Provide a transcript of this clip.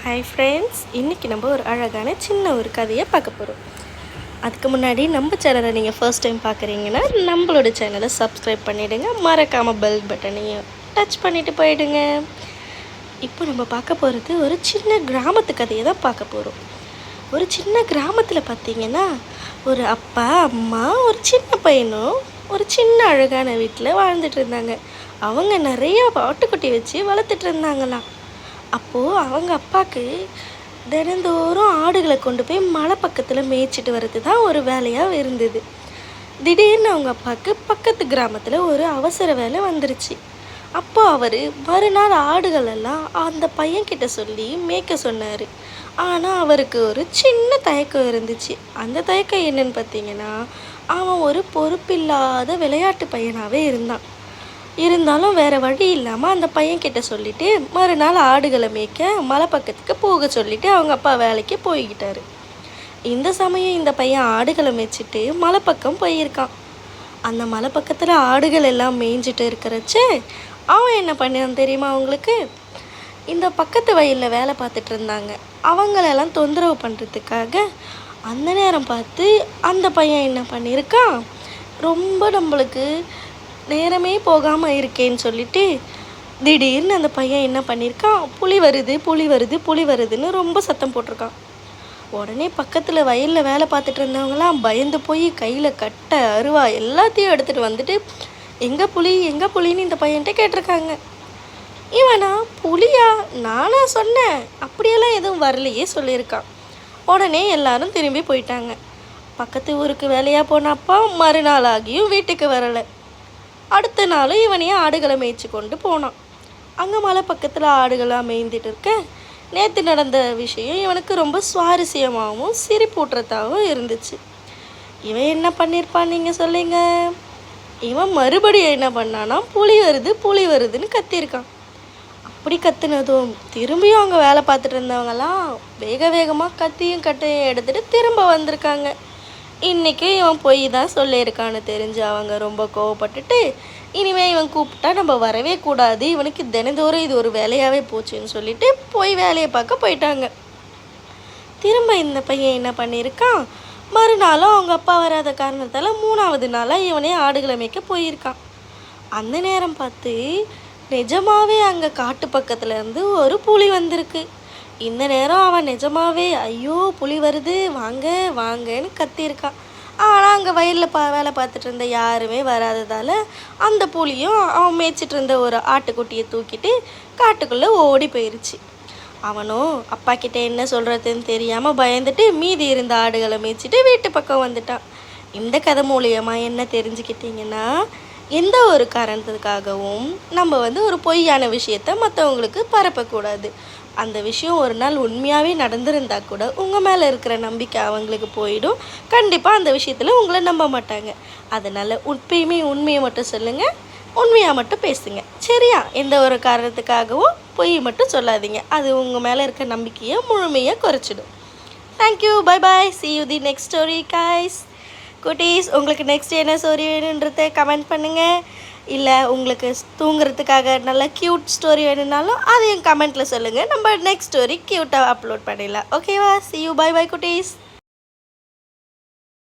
Hi friends, இன்றைக்கி நம்ம ஒரு அழகான சின்ன ஒரு கதையை பார்க்க போகிறோம். அதுக்கு முன்னாடி நம்ம சேனலை நீங்கள் ஃபர்ஸ்ட் டைம் பார்க்குறீங்கன்னா நம்மளோட சேனலை சப்ஸ்கிரைப் பண்ணிவிடுங்க. மறக்காமல் பெல் பட்டனையும் டச் பண்ணிவிட்டு போயிடுங்க. இப்போ நம்ம பார்க்க போகிறது ஒரு சின்ன கிராமத்து கதையை தான் பார்க்க போகிறோம். ஒரு சின்ன கிராமத்தில் பார்த்திங்கன்னா ஒரு அப்பா, அம்மா, ஒரு சின்ன பையனும் ஒரு சின்ன அழகான வீட்டில் வாழ்ந்துட்டு இருந்தாங்க. அவங்க நிறைய ஆட்டுக்குட்டி வச்சு வளர்த்துட்டு இருந்தாங்களாம். அப்போது அவங்க அப்பாவுக்கு தினந்தோறும் ஆடுகளை கொண்டு போய் மலை பக்கத்தில் மேய்ச்சிட்டு வர்றது தான் ஒரு வேலையாக இருந்தது. திடீர்னு அவங்க அப்பாவுக்கு பக்கத்து கிராமத்தில் ஒரு அவசர வேலை வந்துருச்சு. அப்போ அவர் மறுநாள் ஆடுகளெல்லாம் அந்த பையன்கிட்ட சொல்லி மேய்க்க சொன்னார். ஆனால் அவருக்கு ஒரு சின்ன தயக்கம் இருந்துச்சு. அந்த தயக்கம் என்னன்னு பார்த்தீங்கன்னா, அவன் ஒரு பொறுப்பில்லாத விளையாட்டு பையனாகவே இருந்தாலும் வேறு வழி இல்லாமல் அந்த பையன்கிட்ட சொல்லிவிட்டு மறுநாள் ஆடுகளை மேய்க்க மலை பக்கத்துக்கு போக சொல்லிவிட்டு அவங்க அப்பா வேலைக்கு போய்கிட்டாரு. இந்த சமயம் இந்த பையன் ஆடுகளை மேய்ச்சிட்டு மலை பக்கம் போயிருக்கான். அந்த மலை பக்கத்தில் ஆடுகள் எல்லாம் மேய்ஞ்சிட்டு இருக்கிறச்சே அவன் என்ன பண்ணான் தெரியுமா அவங்களுக்கு? இந்த பக்கத்து வயலில் வேலை பார்த்துட்டு இருந்தாங்க. அவங்களெல்லாம் தொந்தரவு பண்ணுறதுக்காக அந்த நேரம் பார்த்து அந்த பையன் என்ன பண்ணியிருக்கான், ரொம்ப நம்மளுக்கு நேரமே போகாமல் இருக்கேன்னு சொல்லிட்டு திடீர்னு அந்த பையன் என்ன பண்ணியிருக்கான், புலி வருது புலி வருது புலி வருதுன்னு ரொம்ப சத்தம் போட்டிருக்கான். உடனே பக்கத்தில் வயலில் வேலை பார்த்துட்டு இருந்தவங்களாம் பயந்து போய் கையில் கட்டை, அருவா எல்லாத்தையும் எடுத்துகிட்டு வந்துட்டு எங்கே புலின்னு இந்த பையன்கிட்ட கேட்டிருக்காங்க. இவனா புலியா, நானா சொன்னேன், அப்படியெல்லாம் எதுவும் வரலையே சொல்லியிருக்கான். உடனே எல்லாரும் திரும்பி போயிட்டாங்க. பக்கத்து ஊருக்கு வேலையாக போனப்பா மறுநாள் ஆகியும் வீட்டுக்கு வரலை. அடுத்த நாளும் இவனையே ஆடுகளை மேய்ச்சி கொண்டு போனான். அங்கே மலை பக்கத்தில் ஆடுகளாக மேய்ந்துட்டு இருக்க நேற்று நடந்த விஷயம் இவனுக்கு ரொம்ப சுவாரஸ்யமாகவும் சிரிப்பூட்டுறதாகவும் இருந்துச்சு. இவன் என்ன பண்ணியிருப்பான் நீங்கள் சொல்லுங்க? இவன் மறுபடியும் என்ன பண்ணானா, புலி வருதுன்னு கத்தியிருக்கான். அப்படி கத்துனதும் திரும்பியும் அவங்க வேலை பார்த்துட்டு இருந்தவங்கலாம் வேகமாக கத்தியும் கட்டையும் எடுத்துகிட்டு திரும்ப வந்திருக்காங்க. இன்றைக்கி இவன் பொய் தான் சொல்லியிருக்கான்னு தெரிஞ்சு அவங்க ரொம்ப கோவப்பட்டுட்டு இனிமேல் இவன் கூப்பிட்டா நம்ம வரவே கூடாது, இவனுக்கு தினந்தோறும் இது ஒரு வேலையாகவே போச்சுன்னு சொல்லிட்டு போய் வேலையை பார்க்க போயிட்டாங்க. திரும்ப இந்த பையன் என்ன பண்ணியிருக்கான், மறுநாளும் அவங்க அப்பா வராத காரணத்தால் 3வது நாளாக இவனே ஆடுகளை மேய்க்க போயிருக்கான். அந்த நேரம் பார்த்து நிஜமாகவே அங்கே காட்டு பக்கத்தில் இருந்து ஒரு புலி வந்திருக்கு. இந்த நேரம் அவன் நிஜமாவே ஐயோ புலி வருது வாங்கன்னு கத்தியிருக்கான். ஆனால் அங்கே வயலில் வேலை பார்த்துட்டு இருந்த யாருமே வராததால் அந்த புலியும் அவன் மேய்ச்சிட்டு இருந்த ஒரு ஆட்டுக்குட்டியை தூக்கிட்டு காட்டுக்குள்ளே ஓடி போயிடுச்சு. அவனும் அப்பா கிட்டே என்ன சொல்கிறதுன்னு தெரியாமல் பயந்துட்டு மீதி இருந்த ஆடுகளை மேய்ச்சிட்டு வீட்டு பக்கம் வந்துட்டான். இந்த கதை மூலியமாக என்ன தெரிஞ்சுக்கிட்டிங்கன்னா, எந்த ஒரு காரணத்துக்காகவும் நம்ம ஒரு பொய்யான விஷயத்த மற்றவங்களுக்கு பரப்பக்கூடாது. அந்த விஷயம் ஒரு நாள் உண்மையாகவே நடந்திருந்தா கூட உங்கள் மேலே இருக்கிற நம்பிக்கை அவங்களுக்கு போயிடும். கண்டிப்பாக அந்த விஷயத்தில் உங்களை நம்ப மாட்டாங்க. அதனால் எப்பயுமே உண்மையை மட்டும் சொல்லுங்கள், உண்மையாக மட்டும் பேசுங்க, சரியா? எந்த ஒரு காரணத்துக்காகவும் பொய் மட்டும் சொல்லாதீங்க. அது உங்கள் மேலே இருக்க நம்பிக்கையை முழுமையாக குறைச்சிடும். Thank you, bye bye, see you the next story guys. குட்டீஸ், உங்களுக்கு நெக்ஸ்ட் என்ன ஸ்டோரி வேணுன்றதை கமெண்ட் பண்ணுங்கள். இல்லை உங்களுக்கு தூங்குறதுக்காக நல்ல க்யூட் ஸ்டோரி வேணும்னாலும் அதையும் கமெண்ட்டில் சொல்லுங்கள். நம்ம நெக்ஸ்ட் ஸ்டோரி க்யூட்டாக அப்லோட் பண்ணிடலாம். ஓகேவா? see you, bye bye குட்டீஸ்.